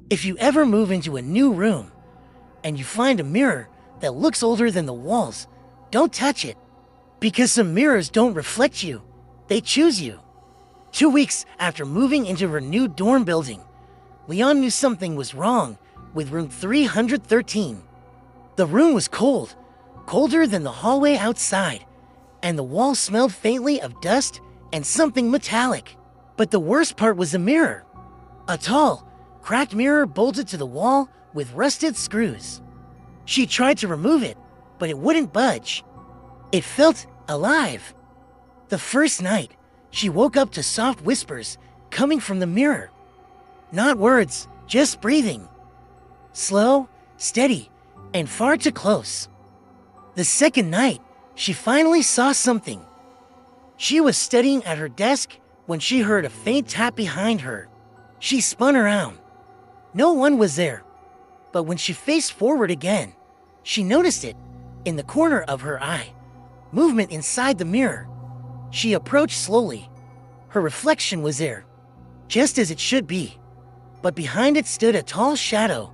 If you ever move into a new room and you find a mirror that looks older than the walls, don't touch it. Because some mirrors don't reflect you, they choose you. 2 weeks after moving into her new dorm building, Leon knew something was wrong with room 313. The room was cold, colder than the hallway outside, and the walls smelled faintly of dust and something metallic. But the worst part was the mirror. A tall, cracked mirror bolted to the wall with rusted screws. She tried to remove it, but it wouldn't budge. It felt alive. The first night, she woke up to soft whispers coming from the mirror. Not words, just breathing. Slow, steady, and far too close. The second night, she finally saw something. She was studying at her desk when she heard a faint tap behind her. She spun around. No one was there. But when she faced forward again, she noticed it in the corner of her eye. Movement inside the mirror. She approached slowly. Her reflection was there, just as it should be. But behind it stood a tall shadow,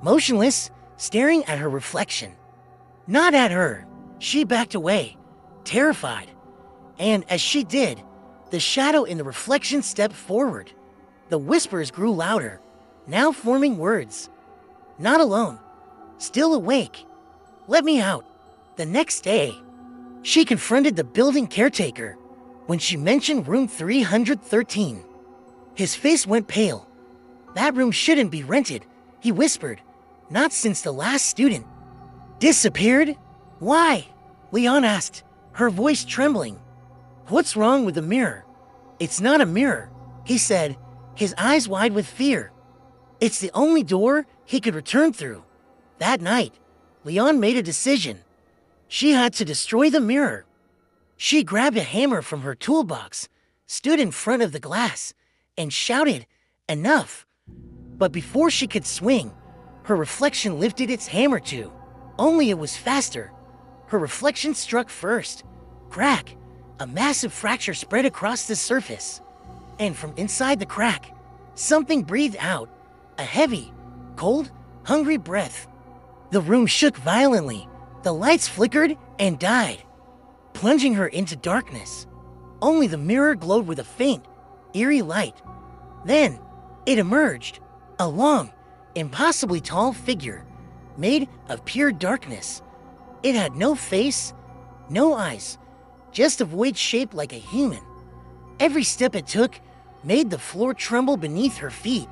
motionless, staring at her reflection. Not at her. She backed away, terrified. And as she did, the shadow in the reflection stepped forward. The whispers grew louder, now forming words. Not alone. Still awake. Let me out. The next day, she confronted the building caretaker when she mentioned room 313. His face went pale. That room shouldn't be rented, he whispered. Not since the last student disappeared? Why? Leon asked, her voice trembling. What's wrong with the mirror? It's not a mirror, he said, his eyes wide with fear. It's the only door he could return through. That night, Leon made a decision. She had to destroy the mirror. She grabbed a hammer from her toolbox, stood in front of the glass, and shouted, "Enough!" But before she could swing, her reflection lifted its hammer too. Only it was faster. Her reflection struck first. Crack! A massive fracture spread across the surface. And from inside the crack, something breathed out. A heavy, cold, hungry breath. The room shook violently. The lights flickered and died, plunging her into darkness. Only the mirror glowed with a faint, eerie light. Then, it emerged. A long, impossibly tall figure, made of pure darkness. It had no face, no eyes, just a void shaped like a human. Every step it took made the floor tremble beneath her feet.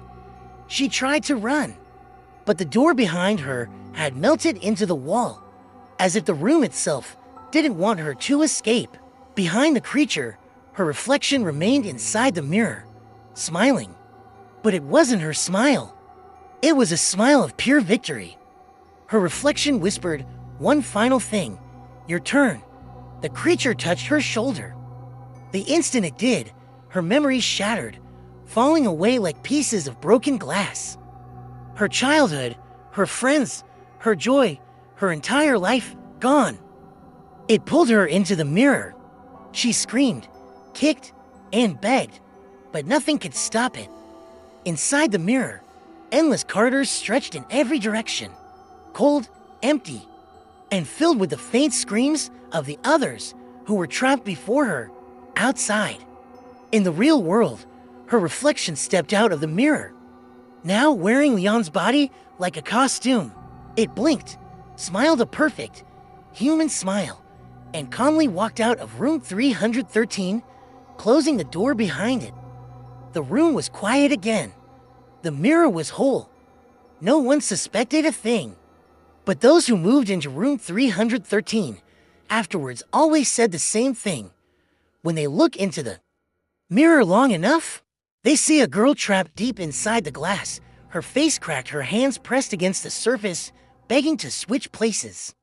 She tried to run, but the door behind her had melted into the wall, as if the room itself didn't want her to escape. Behind the creature, her reflection remained inside the mirror, smiling. But it wasn't her smile. It was a smile of pure victory. Her reflection whispered one final thing, "Your turn." The creature touched her shoulder. The instant it did, her memories shattered, falling away like pieces of broken glass. Her childhood, her friends, her joy, her entire life gone. It pulled her into the mirror. She screamed, kicked, and begged, but nothing could stop it. Inside the mirror, endless corridors stretched in every direction, cold, empty, and filled with the faint screams of the others who were trapped before her, outside. In the real world, her reflection stepped out of the mirror, now wearing Leon's body like a costume. It blinked, smiled a perfect, human smile, and calmly walked out of room 313, closing the door behind it. The room was quiet again. The mirror was whole. No one suspected a thing. But those who moved into room 313 afterwards always said the same thing. When they look into the mirror long enough, they see a girl trapped deep inside the glass, her face cracked, her hands pressed against the surface, begging to switch places.